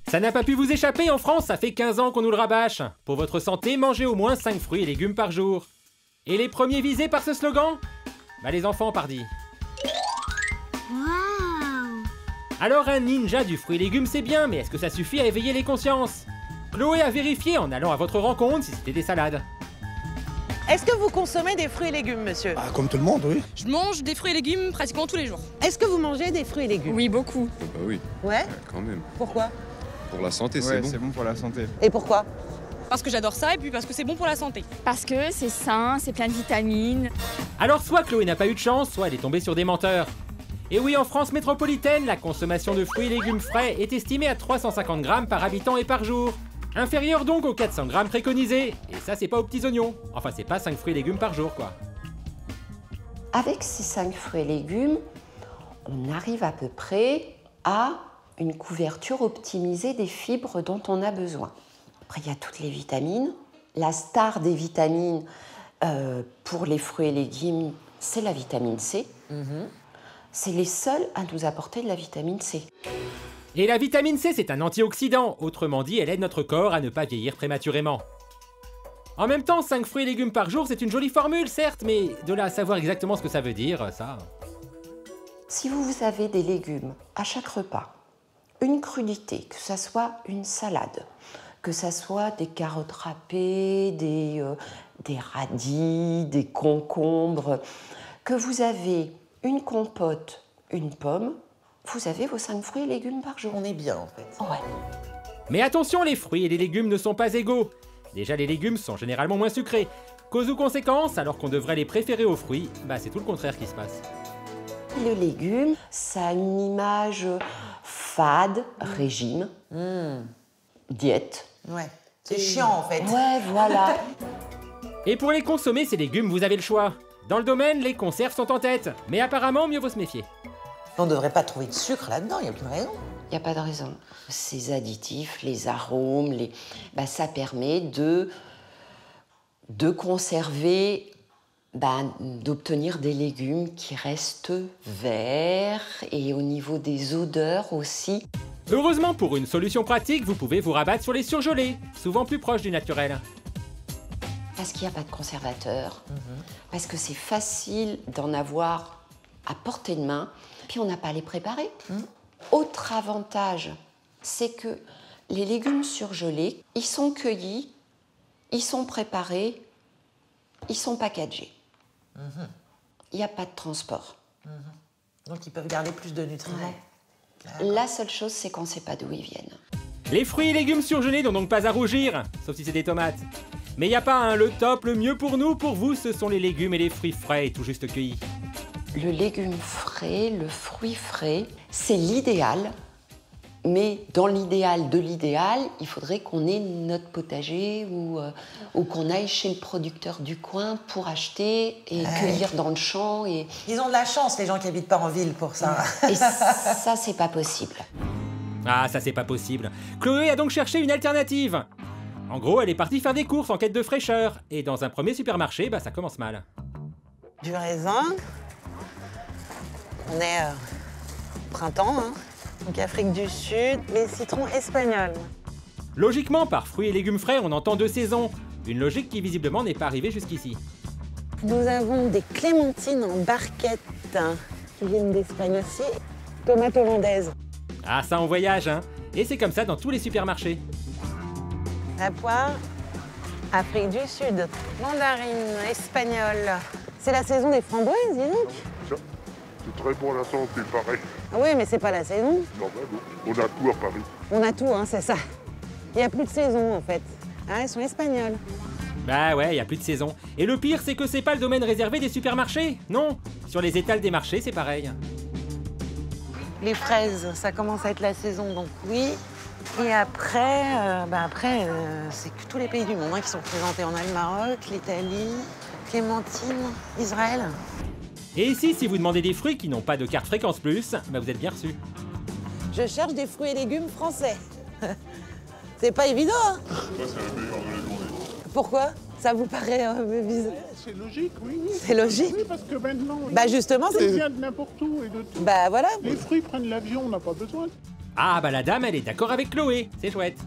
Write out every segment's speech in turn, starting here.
Ça n'a pas pu vous échapper, en France, ça fait 15 ans qu'on nous le rabâche. Pour votre santé, mangez au moins 5 fruits et légumes par jour. Et les premiers visés par ce slogan? Bah les enfants, pardi. Waouh! Alors un ninja du fruit et légumes c'est bien, mais est-ce que ça suffit à éveiller les consciences? Chloé a vérifié en allant à votre rencontre si c'était des salades. Est-ce que vous consommez des fruits et légumes, monsieur? Ah, comme tout le monde, oui. Je mange des fruits et légumes pratiquement tous les jours. Est-ce que vous mangez des fruits et légumes? Oui, beaucoup. Bah oui, Ouais? quand même. Pourquoi? Pour la santé, c'est Ouais, bon. c'est bon pour la santé. Et pourquoi? Parce que j'adore ça et puis parce que c'est bon pour la santé. Parce que c'est sain, c'est plein de vitamines. Alors soit Chloé n'a pas eu de chance, soit elle est tombée sur des menteurs. Et oui, en France métropolitaine, la consommation de fruits et légumes frais est estimée à 350 grammes par habitant et par jour. Inférieur donc aux 400 grammes préconisés. Et ça, c'est pas aux petits oignons. Enfin, c'est pas 5 fruits et légumes par jour, quoi. Avec ces 5 fruits et légumes, on arrive à peu près à une couverture optimisée des fibres dont on a besoin. Après, il y a toutes les vitamines. La star des vitamines pour les fruits et légumes, c'est la vitamine C. C'est les seuls à nous apporter de la vitamine C. Et la vitamine C, c'est un antioxydant. Autrement dit, elle aide notre corps à ne pas vieillir prématurément. En même temps, 5 fruits et légumes par jour, c'est une jolie formule, certes, mais de là à savoir exactement ce que ça veut dire, ça... Si vous avez des légumes à chaque repas, une crudité, que ça soit une salade, que ça soit des carottes râpées, des radis, des concombres, que vous avez une compote, une pomme, vous avez vos 5 fruits et légumes par jour. On est bien, en fait. Ouais. Mais attention, les fruits et les légumes ne sont pas égaux. Déjà, les légumes sont généralement moins sucrés. Cause ou conséquence, alors qu'on devrait les préférer aux fruits, bah c'est tout le contraire qui se passe. Le légume, ça a une image fade, régime, diète. Ouais. C'est chiant, en fait. Ouais, voilà. Et pour les consommer, ces légumes, vous avez le choix. Dans le domaine, les conserves sont en tête. Mais apparemment, mieux vaut se méfier. On ne devrait pas trouver de sucre là-dedans, il n'y a aucune raison. Il n'y a pas de raison. Ces additifs, les arômes, ça permet de conserver, d'obtenir des légumes qui restent verts et au niveau des odeurs aussi. Heureusement, pour une solution pratique, vous pouvez vous rabattre sur les surgelés, souvent plus proches du naturel. Parce qu'il n'y a pas de conservateur, parce que c'est facile d'en avoir à portée de main, puis on n'a pas à les préparer. Autre avantage, c'est que les légumes surgelés, ils sont cueillis, ils sont préparés, ils sont packagés. Il n'y a pas de transport. Donc ils peuvent garder plus de nutriments. La seule chose, c'est qu'on ne sait pas d'où ils viennent. Les fruits et légumes surgelés n'ont donc pas à rougir, sauf si c'est des tomates. Mais y a pas un le top, le mieux pour nous, pour vous, ce sont les légumes et les fruits frais, tout juste cueillis. Le légume frais, le fruit frais, c'est l'idéal. Mais dans l'idéal de l'idéal, il faudrait qu'on ait notre potager ou qu'on aille chez le producteur du coin pour acheter et cueillir dans le champ. Et Ils ont de la chance, les gens qui habitent pas en ville, pour ça. ça, c'est pas possible. Ah, ça c'est pas possible. Chloé a donc cherché une alternative. En gros, elle est partie faire des courses en quête de fraîcheur. Et dans un premier supermarché, ça commence mal. Du raisin. On est printemps, hein. Donc Afrique du Sud, les citrons espagnols. Logiquement, par fruits et légumes frais, on entend 2 saisons. Une logique qui visiblement n'est pas arrivée jusqu'ici. Nous avons des clémentines en barquette qui viennent d'Espagne aussi. Tomates hollandaises. Ah, ça on voyage, hein. Et c'est comme ça dans tous les supermarchés. La poire, Afrique du Sud. Mandarine espagnole. C'est la saison des framboises, dis donc. Ça, c'est très bon à la santé, pareil. Ah oui, mais c'est pas la saison. Non, on a tout à Paris. On a tout, hein, c'est ça. Il n'y a plus de saison, en fait. Ah, elles sont espagnoles. Bah ouais, y a plus de saison. Et le pire, c'est que c'est pas le domaine réservé des supermarchés. Non, sur les étals des marchés, c'est pareil. Les fraises, ça commence à être la saison, donc oui. Et après, c'est que tous les pays du monde qui sont représentés. On a le Maroc, l'Italie, Clémentine, Israël. Et ici, si vous demandez des fruits qui n'ont pas de carte fréquence plus, vous êtes bien reçus. Je cherche des fruits et légumes français. C'est pas évident, hein? Ça, c'est la meilleure de la journée. Pourquoi? Ça vous paraît bizarre? C'est logique, oui. C'est logique? Oui, parce que maintenant... Bah justement, ça vient de n'importe où et de tout. Bah voilà. Les fruits prennent l'avion, on n'a pas besoin. Ah bah la dame, elle est d'accord avec Chloé, c'est chouette.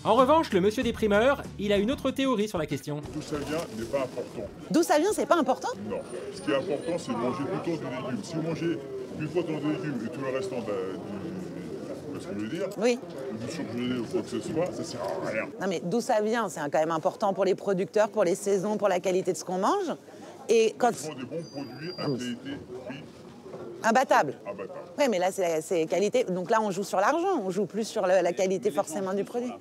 En revanche, le monsieur des primeurs, il a une autre théorie sur la question. Tout ça vient n'est pas important. D'où ça vient, c'est pas important? Non. Ce qui est important, c'est de manger tout le temps des légumes. Si vous mangez une fois ton légumes et tout le restant de ce que je veux dire, Oui. du surgelé ou quoi que ce soit, ça sert à rien. Non mais d'où ça vient? C'est quand même important pour les producteurs, pour les saisons, pour la qualité de ce qu'on mange. Et quand... Ce sont des bons produits à qualité, prix Imbattable. abattable. Oui, mais là, c'est qualité. Donc là, on joue sur l'argent, on joue plus sur la qualité forcément du produit.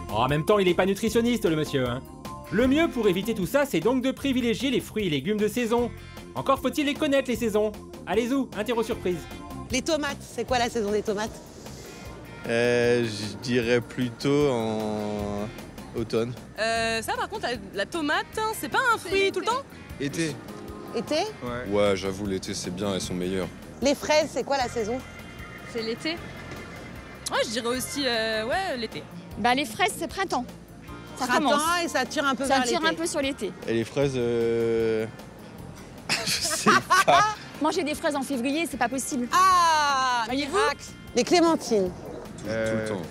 Oh, en même temps, il est pas nutritionniste, le monsieur, hein. Le mieux pour éviter tout ça, c'est donc de privilégier les fruits et légumes de saison. Encore faut-il les connaître, les saisons. Allez-y, interro surprise. Les tomates, c'est quoi la saison des tomates? Je dirais plutôt en automne. Ça, par contre, la tomate, hein, c'est pas un fruit tout le temps? Été. Été? Ouais, j'avoue, l'été c'est bien, elles sont meilleures. Les fraises, c'est quoi la saison? C'est l'été. Ouais, je dirais aussi, l'été. Bah les fraises, c'est printemps. Ça commence. Printemps et ça tire un peu Ça vers tire l'été. un peu sur l'été. Et les fraises, je sais pas. Manger des fraises en février, c'est pas possible. Ah, Voyez-vous? miracle. Les clémentines, Tout le temps.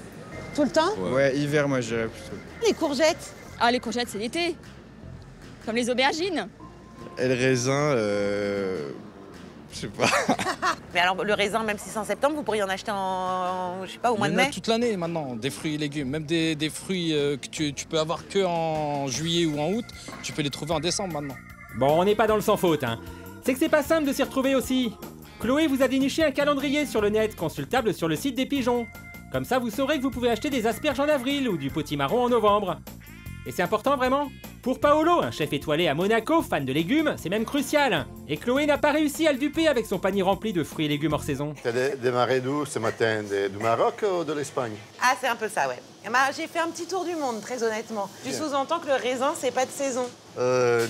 tout le temps? Ouais, hiver, moi, je dirais plutôt. Les courgettes? Ah, les courgettes, c'est l'été. Comme les aubergines. Et le raisin, je sais pas. Mais alors, le raisin, même si c'est en septembre, vous pourriez en acheter je sais pas, au mois Il de y en a mai? toute l'année maintenant, des fruits et légumes. Même des fruits que tu peux avoir que en juillet ou en août, tu peux les trouver en décembre maintenant. Bon, on n'est pas dans le sans faute, hein. C'est que c'est pas simple de s'y retrouver aussi. Chloé vous a déniché un calendrier sur le net, consultable sur le site des pigeons. Comme ça, vous saurez que vous pouvez acheter des asperges en avril ou du potimarron en novembre. Et c'est important vraiment? Pour Paolo, un chef étoilé à Monaco, fan de légumes, c'est même crucial. Et Chloé n'a pas réussi à le duper avec son panier rempli de fruits et légumes hors saison. Tu as démarré d'où ce matin? Du Maroc ou de l'Espagne? Ah, c'est un peu ça, ouais. J'ai fait un petit tour du monde, très honnêtement. Tu sous-entends que le raisin, c'est pas de saison?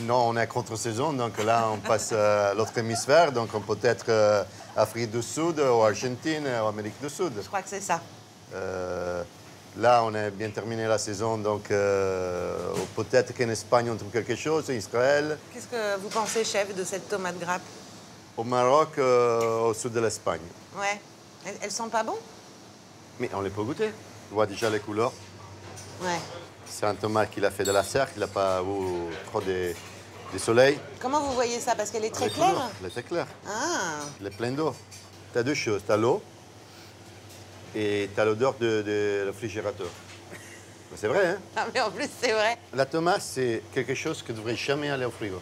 Non, on est à contre-saison, donc là on passe à l'autre hémisphère, donc on peut être Afrique du Sud ou Argentine ou Amérique du Sud. Je crois que c'est ça. Là, on a bien terminé la saison, donc peut-être qu'en Espagne on trouve quelque chose, Israël. Qu'est-ce que vous pensez, chef, de cette tomate grappe? Au Maroc, au sud de l'Espagne. Ouais. Elles sont pas bon? Mais on les peut goûter. On voit déjà les couleurs. Ouais. C'est un tomate qu'il a fait de la serre, il n'a pas eu trop de soleil. Comment vous voyez ça? Parce qu'elle est très Les claire? couleurs, elle est très claire. Ah. Elle est pleine d'eau. Tu as deux choses, tu as l'eau et tu as l'odeur de réfrigérateur. C'est vrai, hein? Ah, mais en plus, c'est vrai. La tomate, c'est quelque chose qui ne devrait jamais aller au frigo.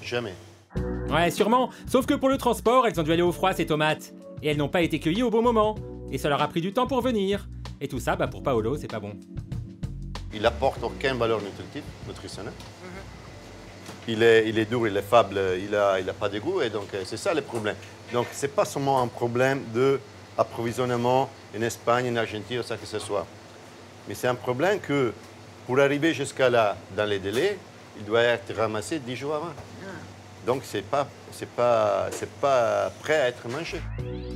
Jamais. Ouais, sûrement. Sauf que pour le transport, elles ont dû aller au froid, ces tomates. Et elles n'ont pas été cueillies au bon moment. Et ça leur a pris du temps pour venir. Et tout ça, bah pour Paolo, c'est pas bon. Il apporte aucune valeur nutritionnelle. Il est dur, il est faible, il a pas de goût. Et donc, c'est ça le problème. Donc, c'est pas seulement un problème d'approvisionnement en Espagne, en Argentine, ou ça que ce soit. Mais c'est un problème que, pour arriver jusqu'à là, dans les délais, il doit être ramassé 10 jours avant. Donc, c'est pas prêt à être mangé.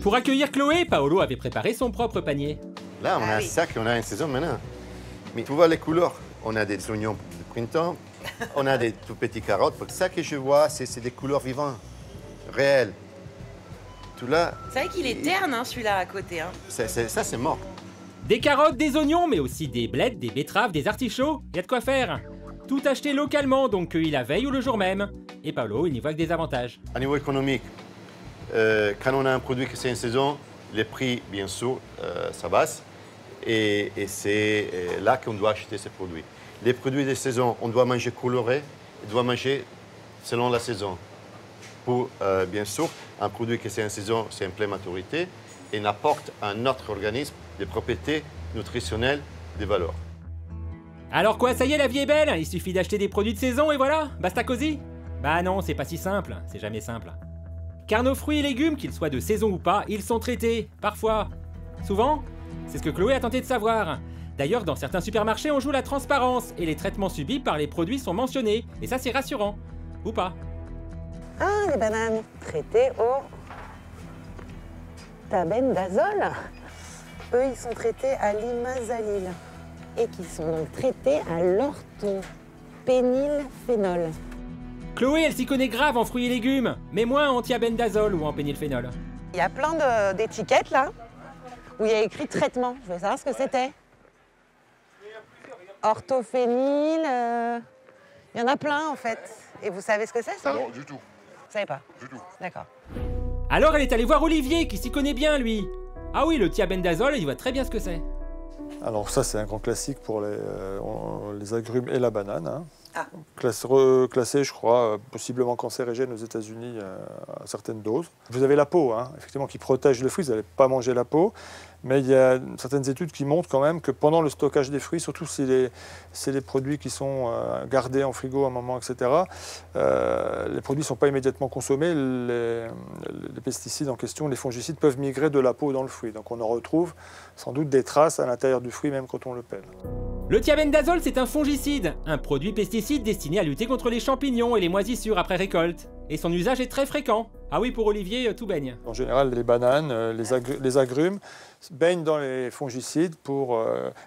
Pour accueillir Chloé, Paolo avait préparé son propre panier. Là, on a un sac, on a une saison maintenant. Mais tu vois les couleurs. On a des oignons de printemps, on a des tout petits carottes. Ça que je vois, c'est des couleurs vivantes, réelles. Tout là, C'est vrai qu'il est terne, hein, celui-là, à côté. Hein. ça, c'est mort. Des carottes, des oignons, mais aussi des blettes, des betteraves, des artichauts. Y a de quoi faire. Tout acheté localement, donc cueilli la veille ou le jour même. Et Paolo, il n'y voit que des avantages. À niveau économique, quand on a un produit qui c'est une saison, les prix, bien sûr, ça baisse. Et c'est là qu'on doit acheter ces produits. Les produits de saison, on doit manger coloré, on doit manger selon la saison. Pour, bien sûr, un produit qui c'est une saison, c'est en pleine maturité et n'apporte à notre organisme des propriétés nutritionnelles, des valeurs. Alors quoi, ça y est, la vie est belle. Il suffit d'acheter des produits de saison et voilà, basta cosy. Bah non, c'est pas si simple, c'est jamais simple. Car nos fruits et légumes, qu'ils soient de saison ou pas, ils sont traités, parfois. Souvent, c'est ce que Chloé a tenté de savoir. D'ailleurs, dans certains supermarchés, on joue la transparence et les traitements subis par les produits sont mentionnés. Et ça, c'est rassurant. Ou pas. Ah, les bananes traitées au tabendazole. Eux, ils sont traités à l'imazalil et qui sont donc traités à l'orthopénylphénol. Chloé, elle s'y connaît grave en fruits et légumes, mais moins en thiabendazole ou en pénylphénol. Il y a plein d'étiquettes là où il y a écrit traitement. Je voulais savoir ce que c'était. Orthophénil, il y en a plein en fait. Et vous savez ce que c'est ça? Non, du tout. Vous savez pas? Du tout. D'accord. Alors elle est allée voir Olivier, qui s'y connaît bien, lui. Ah oui, le thiabendazole, il voit très bien ce que c'est. Alors ça, c'est un grand classique pour les agrumes et la banane. Hein. Ah. Reclassé, je crois, possiblement cancérigène aux États-Unis à certaines doses. Vous avez la peau, hein, effectivement, qui protège le fruit. Vous n'allez pas manger la peau. Mais il y a certaines études qui montrent quand même que pendant le stockage des fruits, surtout si c'est les produits qui sont gardés en frigo un moment, etc., les produits ne sont pas immédiatement consommés. Les pesticides en question, les fongicides, peuvent migrer de la peau dans le fruit. Donc on en retrouve sans doute des traces à l'intérieur du fruit, même quand on le pèle. Le thiabendazole, c'est un fongicide, un produit pesticide destiné à lutter contre les champignons et les moisissures après récolte. Et son usage est très fréquent. Ah oui, pour Olivier, tout baigne. En général, les bananes, les agrumes baignent dans les fongicides pour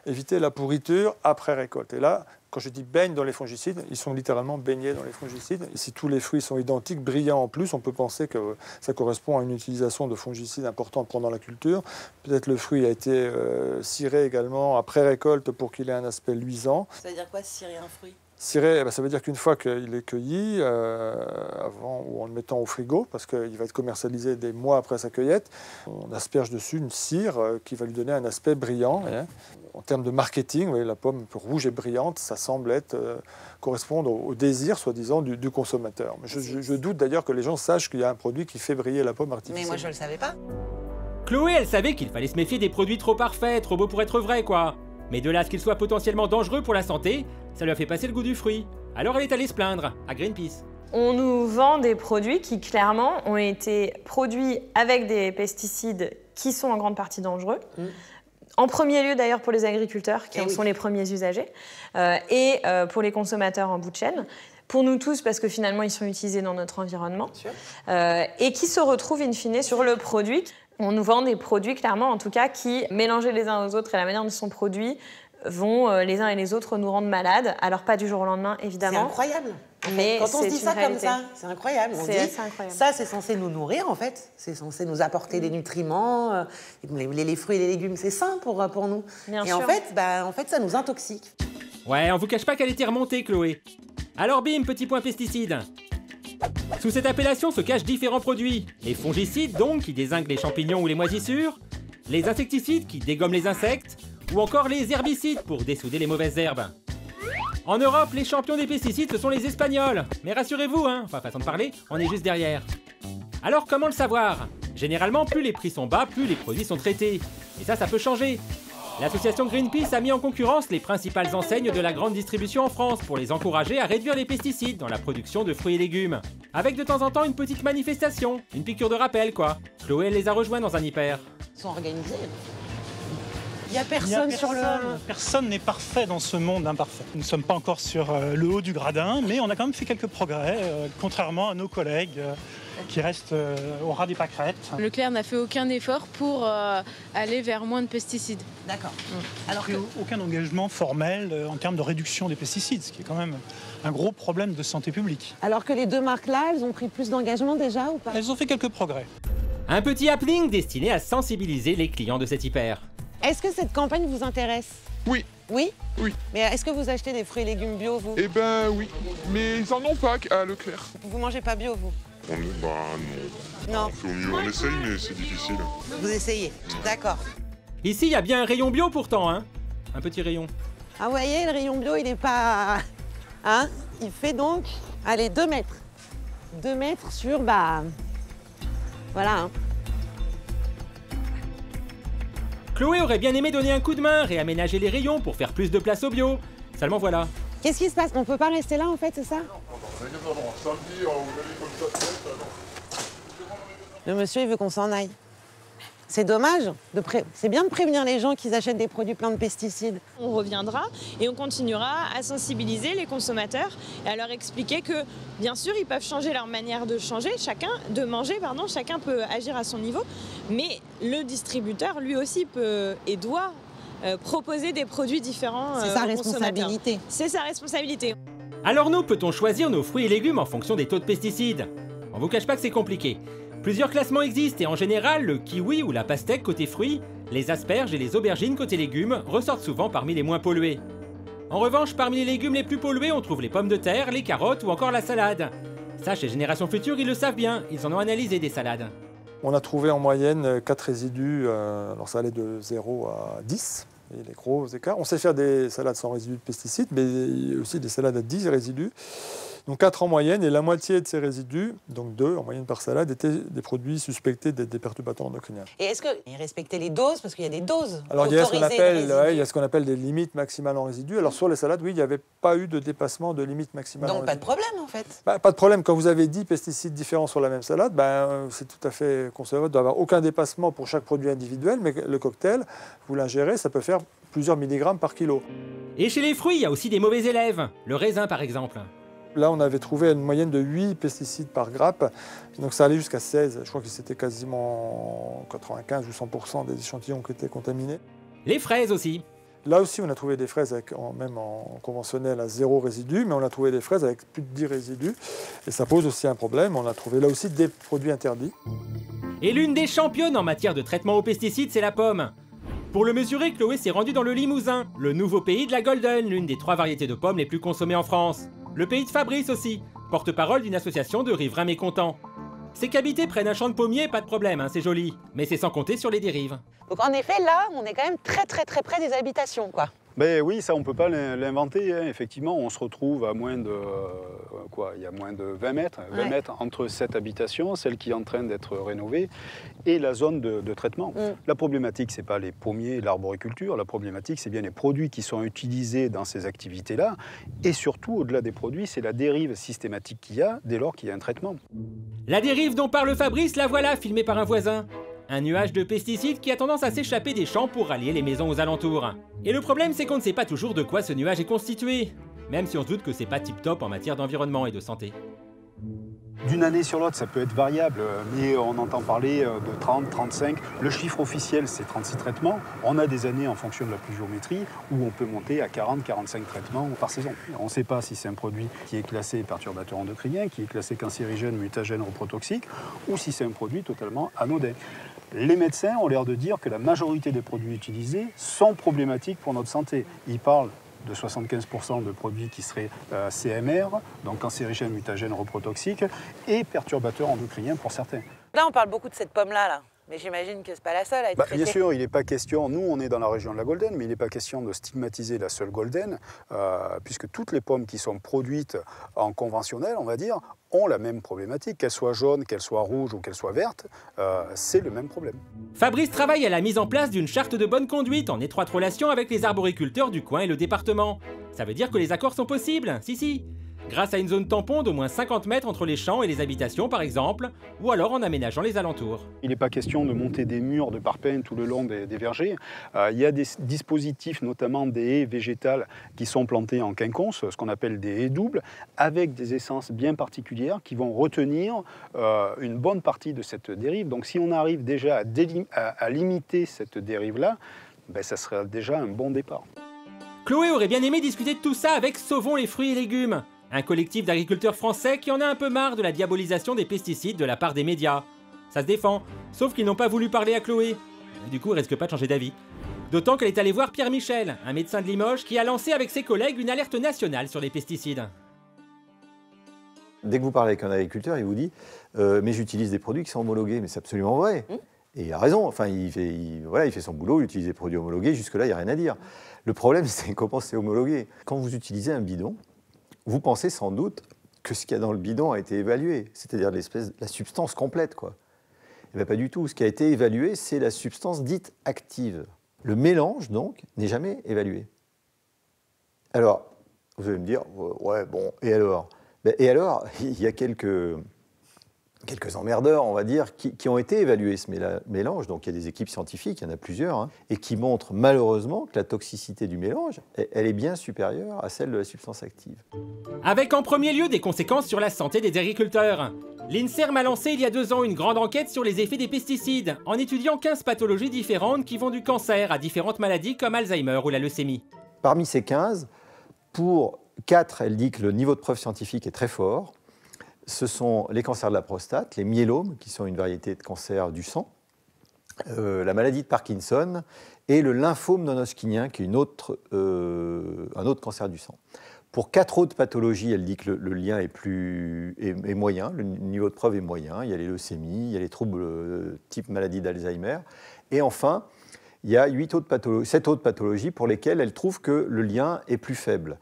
éviter la pourriture après récolte. Et là, quand je dis baignent dans les fongicides, ils sont littéralement baignés dans les fongicides. Et si tous les fruits sont identiques, brillants en plus, on peut penser que ça correspond à une utilisation de fongicides importante pendant la culture. Peut-être le fruit a été ciré également après récolte pour qu'il ait un aspect luisant. Ça veut dire quoi, cirer un fruit? Ciré, ça veut dire qu'une fois qu'il est cueilli, avant ou en le mettant au frigo, parce qu'il va être commercialisé des mois après sa cueillette, on asperge dessus une cire qui va lui donner un aspect brillant. Et, en termes de marketing, vous voyez, la pomme un peu rouge et brillante, ça semble correspondre au désir, soi-disant, du consommateur. Mais je doute d'ailleurs que les gens sachent qu'il y a un produit qui fait briller la pomme artificiellement. Mais moi, je ne le savais pas. Chloé, elle savait qu'il fallait se méfier des produits trop parfaits, trop beaux pour être vrais, quoi. Mais de là à ce qu'ils soient potentiellement dangereux pour la santé, ça lui a fait passer le goût du fruit. Alors elle est allée se plaindre à Greenpeace. On nous vend des produits qui, clairement, ont été produits avec des pesticides qui sont en grande partie dangereux. En premier lieu, d'ailleurs, pour les agriculteurs, qui en sont les premiers usagers, et pour les consommateurs en bout de chaîne. Pour nous tous, parce que finalement, ils sont utilisés dans notre environnement. Et qui se retrouvent, in fine, sur le produit. On nous vend des produits, clairement, en tout cas, qui, mélangés les uns aux autres et la manière dont ils sont produits, vont les uns et les autres nous rendre malades. Alors, pas du jour au lendemain, évidemment. C'est incroyable. Mais quand on se dit ça réalité. comme ça, c'est incroyable. On dit, incroyable. ça, c'est censé nous nourrir, en fait. C'est censé nous apporter des nutriments. Les fruits et les légumes, c'est sain pour nous. Bien et sûr. en fait, ça nous intoxique. Ouais, on vous cache pas qu'elle était remontée, Chloé. Alors bim, petit point pesticide. Sous cette appellation se cachent différents produits. Les fongicides, donc, qui dézinguent les champignons ou les moisissures. Les insecticides, qui dégomment les insectes. Ou encore les herbicides, pour dessouder les mauvaises herbes. En Europe, les champions des pesticides, ce sont les Espagnols. Mais rassurez-vous, enfin, façon de parler, on est juste derrière. Alors, comment le savoir? Généralement, plus les prix sont bas, plus les produits sont traités. Et ça peut changer. L'association Greenpeace a mis en concurrence les principales enseignes de la grande distribution en France pour les encourager à réduire les pesticides dans la production de fruits et légumes. Avec de temps en temps une petite manifestation, une piqûre de rappel quoi. Chloé elle les a rejoints dans un hyper. Ils sont organisés. Il n'y a personne sur le... Personne n'est parfait dans ce monde imparfait. Nous ne sommes pas encore sur le haut du gradin, mais on a quand même fait quelques progrès, contrairement à nos collègues qui restent au ras des pâquerettes. Leclerc n'a fait aucun effort pour aller vers moins de pesticides. D'accord. Alors aucun engagement formel en termes de réduction des pesticides, ce qui est quand même un gros problème de santé publique. Alors que les deux marques-là, elles ont pris plus d'engagement déjà ou pas? Elles ont fait quelques progrès. Un petit happening destiné à sensibiliser les clients de cet hyper. Est-ce que cette campagne vous intéresse? Oui. Oui? Oui. Mais est-ce que vous achetez des fruits et légumes bio, vous? Eh ben oui, mais ils en ont pas à Leclerc. Vous mangez pas bio, vous? Bah non. Non. On essaye, mais c'est difficile. Vous essayez? D'accord. Ici, il y a bien un rayon bio pourtant, hein. Un petit rayon. Ah, vous voyez, le rayon bio, il n'est pas... Hein? Il fait donc, allez, 2 mètres. 2 mètres sur, voilà, hein. Chloé aurait bien aimé donner un coup de main, réaménager les rayons pour faire plus de place au bio. Seulement voilà. Qu'est-ce qui se passe? On peut pas rester là, en fait, c'est ça? Non, samedi, vous allez comme ça, Le monsieur, il veut qu'on s'en aille. C'est dommage. C'est bien de prévenir les gens qu'ils achètent des produits pleins de pesticides. On reviendra et on continuera à sensibiliser les consommateurs et à leur expliquer que, bien sûr, ils peuvent changer leur manière de manger, chacun peut agir à son niveau, mais le distributeur, lui aussi, peut et doit proposer des produits différents C'est sa responsabilité. C'est sa responsabilité. Alors nous, peut-on choisir nos fruits et légumes en fonction des taux de pesticides? On vous cache pas que c'est compliqué. Plusieurs classements existent et en général, le kiwi ou la pastèque côté fruits, les asperges et les aubergines côté légumes ressortent souvent parmi les moins pollués. En revanche, parmi les légumes les plus pollués, on trouve les pommes de terre, les carottes ou encore la salade. Ça, chez Génération Future, ils le savent bien, ils en ont analysé des salades. On a trouvé en moyenne 4 résidus, alors ça allait de 0 à 10, et les gros écarts. On sait faire des salades sans résidus de pesticides, mais aussi des salades à 10 résidus. Donc 4 en moyenne, et la moitié de ces résidus, donc 2 en moyenne par salade, étaient des produits suspectés d'être des perturbateurs endocriniens. Et est-ce qu'ils respectaient les doses? Parce qu'il y a des doses. Alors il y a ce qu'on appelle des limites maximales en résidus. Alors sur les salades, oui, il n'y avait pas eu de dépassement de limite maximale en résidus. Donc pas de problème en fait. Pas de problème. Quand vous avez 10 pesticides différents sur la même salade, c'est tout à fait concevable de n'avoir aucun dépassement pour chaque produit individuel, mais le cocktail, vous l'ingérez, ça peut faire plusieurs milligrammes par kilo. Et chez les fruits, il y a aussi des mauvais élèves. Le raisin par exemple. Là, on avait trouvé une moyenne de 8 pesticides par grappe, donc ça allait jusqu'à 16. Je crois que c'était quasiment 95 ou 100% des échantillons qui étaient contaminés. Les fraises aussi. Là aussi, on a trouvé des fraises, même en conventionnel, à 0 résidus, mais on a trouvé des fraises avec plus de 10 résidus. Et ça pose aussi un problème. On a trouvé là aussi des produits interdits. Et l'une des championnes en matière de traitement aux pesticides, c'est la pomme. Pour le mesurer, Chloé s'est rendue dans le Limousin, le nouveau pays de la Golden, l'une des 3 variétés de pommes les plus consommées en France. Le pays de Fabrice aussi, porte-parole d'une association de riverains mécontents. Ces cavités prennent un champ de pommiers, pas de problème, c'est joli, mais c'est sans compter sur les dérives. Donc en effet, là, on est quand même très près des habitations, quoi. Ben oui, ça on ne peut pas l'inventer, hein. Effectivement, on se retrouve à moins de, il y a moins de 20 mètres, 20 mètres entre cette habitation, celle qui est en train d'être rénovée, et la zone de traitement. La problématique, ce n'est pas les pommiers et l'arboriculture, la problématique, c'est bien les produits qui sont utilisés dans ces activités-là, et surtout, au-delà des produits, c'est la dérive systématique qu'il y a dès lors qu'il y a un traitement. La dérive dont parle Fabrice, la voilà, filmée par un voisin. Un nuage de pesticides qui a tendance à s'échapper des champs pour rallier les maisons aux alentours. Et le problème, c'est qu'on ne sait pas toujours de quoi ce nuage est constitué, même si on se doute que c'est pas tip-top en matière d'environnement et de santé. D'une année sur l'autre, ça peut être variable, mais on entend parler de 30, 35. Le chiffre officiel, c'est 36 traitements. On a des années en fonction de la pluviométrie où on peut monter à 40, 45 traitements par saison. On ne sait pas si c'est un produit qui est classé perturbateur endocrinien, qui est classé cancérigène, mutagène, reprotoxique, ou si c'est un produit totalement anodin. Les médecins ont l'air de dire que la majorité des produits utilisés sont problématiques pour notre santé. Ils parlent de 75% de produits qui seraient CMR, donc cancérigènes, mutagènes, reprotoxiques, et perturbateurs endocriniens pour certains. Là, on parle beaucoup de cette pomme-là, mais j'imagine que ce n'est pas la seule à être traitée. Bien sûr, il n'est pas question, nous on est dans la région de la Golden, mais il n'est pas question de stigmatiser la seule Golden, puisque toutes les pommes qui sont produites en conventionnel, on va dire, ont la même problématique, qu'elles soient jaunes, qu'elles soient rouges ou qu'elles soient vertes, c'est le même problème. Fabrice travaille à la mise en place d'une charte de bonne conduite en étroite relation avec les arboriculteurs du coin et le département. Ça veut dire que les accords sont possibles, si. Grâce à une zone tampon d'au moins 50 mètres entre les champs et les habitations par exemple, ou alors en aménageant les alentours. Il n'est pas question de monter des murs de parpaing tout le long des vergers. Il y a des dispositifs, notamment des haies végétales qui sont plantées en quinconce, ce qu'on appelle des haies doubles, avec des essences bien particulières qui vont retenir une bonne partie de cette dérive. Donc si on arrive déjà à limiter cette dérive-là, ça serait déjà un bon départ. Chloé aurait bien aimé discuter de tout ça avec Sauvons les fruits et légumes, un collectif d'agriculteurs français qui en a un peu marre de la diabolisation des pesticides de la part des médias. Ça se défend, sauf qu'ils n'ont pas voulu parler à Chloé. Du coup, elle risque pas de changer d'avis. D'autant qu'elle est allée voir Pierre Michel, un médecin de Limoges qui a lancé avec ses collègues une alerte nationale sur les pesticides. Dès que vous parlez avec un agriculteur, il vous dit « mais j'utilise des produits qui sont homologués ». Mais c'est absolument vrai. Et il a raison. Enfin, il fait son boulot, il utilise des produits homologués. Jusque-là, il n'y a rien à dire. Le problème, c'est comment c'est homologué. Quand vous utilisez un bidon, vous pensez sans doute que ce qu'il y a dans le bidon a été évalué, c'est-à-dire la substance complète, quoi. Eh bien, pas du tout. Ce qui a été évalué, c'est la substance dite active. Le mélange, donc, n'est jamais évalué. Alors, vous allez me dire, ouais, bon, et alors ? Et alors, il y a quelques emmerdeurs, on va dire, qui ont été évalués ce mélange. Donc, il y a des équipes scientifiques, il y en a plusieurs, et qui montrent malheureusement que la toxicité du mélange, elle est bien supérieure à celle de la substance active. Avec en premier lieu des conséquences sur la santé des agriculteurs. L'INSERM a lancé il y a 2 ans une grande enquête sur les effets des pesticides, en étudiant 15 pathologies différentes qui vont du cancer à différentes maladies comme Alzheimer ou la leucémie. Parmi ces 15, pour 4, elle dit que le niveau de preuve scientifique est très fort. ce sont les cancers de la prostate, les myélomes, qui sont une variété de cancer du sang, la maladie de Parkinson et le lymphome non-hodgkinien, qui est un autre cancer du sang. Pour 4 autres pathologies, elle dit que le lien est moyen, le niveau de preuve est moyen. Il y a les leucémies, il y a les troubles type maladie d'Alzheimer. Et enfin, il y a 7 autres pathologies pour lesquelles elle trouve que le lien est plus faible.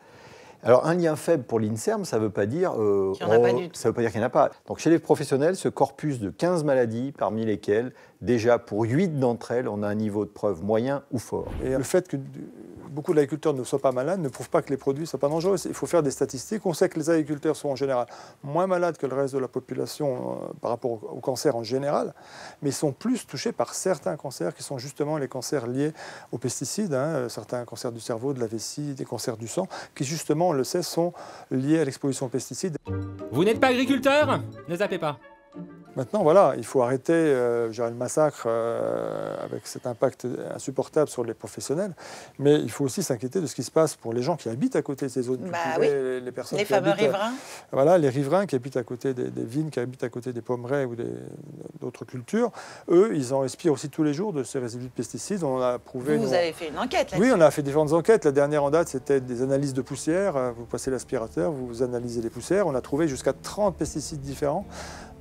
Alors, un lien faible pour l'INSERM, ça ne veut pas dire qu'il n'y en a pas. Donc, chez les professionnels, ce corpus de 15 maladies, parmi lesquelles, déjà pour 8 d'entre elles, on a un niveau de preuve moyen ou fort. Et le fait que beaucoup d'agriculteurs ne soient pas malades ne prouve pas que les produits ne soient pas dangereux. Il faut faire des statistiques. On sait que les agriculteurs sont en général moins malades que le reste de la population par rapport au cancer en général, mais ils sont plus touchés par certains cancers qui sont justement les cancers liés aux pesticides, certains cancers du cerveau, de la vessie, des cancers du sang, qui justement, on le sait, sont liés à l'exposition aux pesticides. Vous n'êtes pas agriculteur? Ne zappez pas. Maintenant, voilà, il faut arrêter le massacre avec cet impact insupportable sur les professionnels, mais il faut aussi s'inquiéter de ce qui se passe pour les gens qui habitent à côté de ces zones cultivées, les personnes les fameux riverains. Voilà, les riverains qui habitent à côté des vignes, qui habitent à côté des pommeraies ou d'autres cultures. Eux, ils en respirent aussi tous les jours de ces résidus de pesticides. On a prouvé. Vous avez fait une enquête là-dessus? Oui, on a fait différentes enquêtes. La dernière en date, c'était des analyses de poussière. Vous passez l'aspirateur, vous analysez les poussières. On a trouvé jusqu'à 30 pesticides différents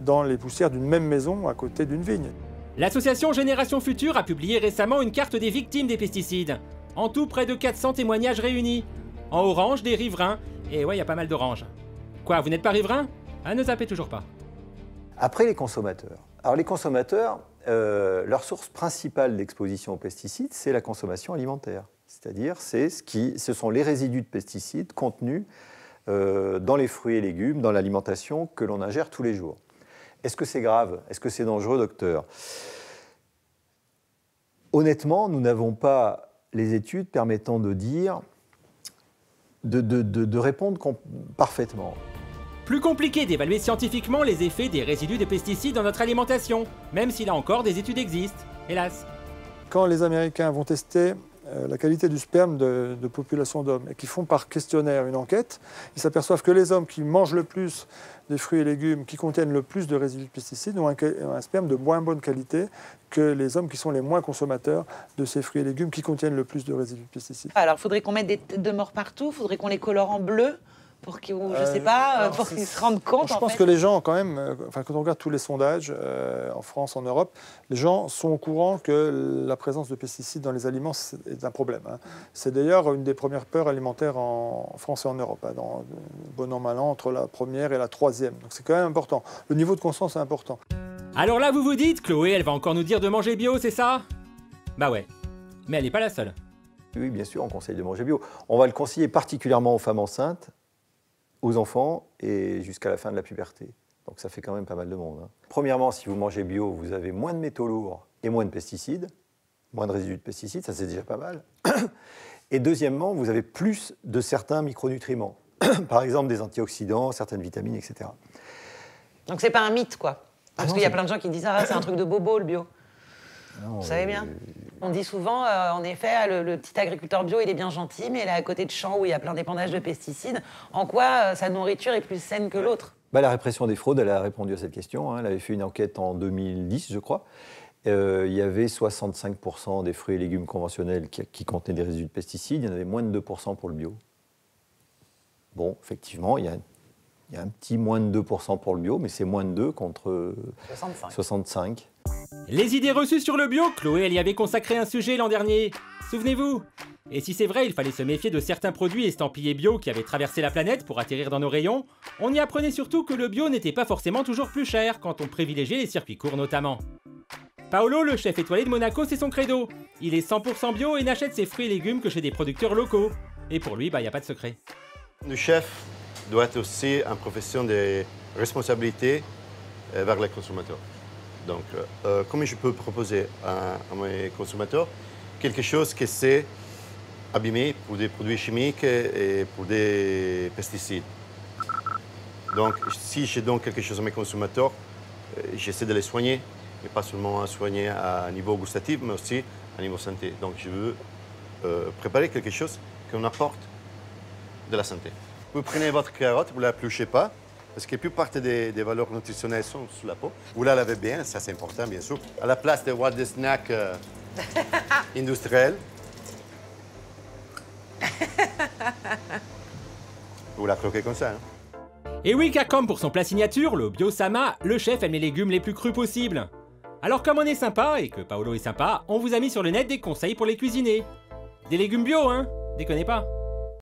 dans les poussières d'une même maison à côté d'une vigne. L'association Génération Future a publié récemment une carte des victimes des pesticides. En tout, près de 400 témoignages réunis. En orange, des riverains. Et ouais, il y a pas mal d'oranges. Quoi, vous n'êtes pas riverain? Ah, ne zappez toujours pas. Après, les consommateurs. Alors, les consommateurs, leur source principale d'exposition aux pesticides, c'est la consommation alimentaire. C'est-à-dire, ce sont les résidus de pesticides contenus dans les fruits et légumes, dans l'alimentation que l'on ingère tous les jours. Est-ce que c'est grave? Est-ce que c'est dangereux, docteur? Honnêtement, nous n'avons pas les études permettant de dire, de répondre parfaitement. Plus compliqué d'évaluer scientifiquement les effets des résidus de pesticides dans notre alimentation, même si là encore des études existent, hélas. Quand les Américains vont tester la qualité du sperme de populations d'hommes et qui font par questionnaire une enquête, ils s'aperçoivent que les hommes qui mangent le plus des fruits et légumes qui contiennent le plus de résidus de pesticides ont un sperme de moins bonne qualité que les hommes qui sont les moins consommateurs de ces fruits et légumes qui contiennent le plus de résidus de pesticides. Alors, il faudrait qu'on mette des têtes de mort partout, il faudrait qu'on les colore en bleu pour qu'ils, je sais pas, pour qu'ils se rendent compte. Je pense que les gens, quand même, quand on regarde tous les sondages en France, en Europe, les gens sont au courant que la présence de pesticides dans les aliments est un problème. C'est d'ailleurs une des premières peurs alimentaires en France et en Europe, dans bon an, mal an, entre la première et la troisième. Donc c'est quand même important. Le niveau de conscience est important. Alors là, vous vous dites, Chloé, elle va encore nous dire de manger bio, c'est ça? Bah ouais, mais elle n'est pas la seule. Oui, bien sûr, on conseille de manger bio. On va le conseiller particulièrement aux femmes enceintes, aux enfants et jusqu'à la fin de la puberté. Donc ça fait quand même pas mal de monde. Premièrement, si vous mangez bio, vous avez moins de métaux lourds et moins de pesticides, moins de résidus de pesticides, ça c'est déjà pas mal. Et deuxièmement, vous avez plus de certains micronutriments, par exemple des antioxydants, certaines vitamines, etc. Donc c'est pas un mythe, quoi. Parce qu'il y a plein de gens qui disent « Ah, c'est un truc de bobo, le bio ». Vous savez bien. On dit souvent, en effet, le petit agriculteur bio, il est bien gentil, mais il est à côté de champs où il y a plein d'épandage de pesticides. En quoi sa nourriture est plus saine que l'autre? La répression des fraudes, elle a répondu à cette question. Elle avait fait une enquête en 2010, je crois. Il y avait 65% des fruits et légumes conventionnels qui contenaient des résidus de pesticides. Il y en avait moins de 2% pour le bio. Bon, effectivement, il y a un petit moins de 2% pour le bio, mais c'est moins de 2 contre 65. Les idées reçues sur le bio, Chloé, elle y avait consacré un sujet l'an dernier. Souvenez-vous. Et si c'est vrai, il fallait se méfier de certains produits estampillés bio qui avaient traversé la planète pour atterrir dans nos rayons, on y apprenait surtout que le bio n'était pas forcément toujours plus cher quand on privilégiait les circuits courts notamment. Paolo, le chef étoilé de Monaco, c'est son credo. Il est 100% bio et n'achète ses fruits et légumes que chez des producteurs locaux. Et pour lui, il n'y a pas de secret. Le chef doit être aussi en profession de responsabilité vers les consommateurs. Donc, comment je peux proposer à mes consommateurs quelque chose qui s'est abîmé pour des produits chimiques et pour des pesticides. Donc, si je donne quelque chose à mes consommateurs, j'essaie de les soigner, mais pas seulement à soigner à niveau gustatif, mais aussi à niveau santé. Donc, je veux préparer quelque chose qu'on apporte de la santé. Vous prenez votre carotte, vous ne l'épluchez pas, Parce que la plupart des valeurs nutritionnelles sont sous la peau. Vous la lavez bien, ça c'est important bien sûr. À la place de voir des snacks industriels, vous la croquez comme ça. Hein. Et oui, car comme pour son plat signature, le Bio-sama, le chef aime les légumes les plus crus possibles. Alors comme on est sympa et que Paolo est sympa, on vous a mis sur le net des conseils pour les cuisiner. Des légumes bio, hein? Déconnez pas.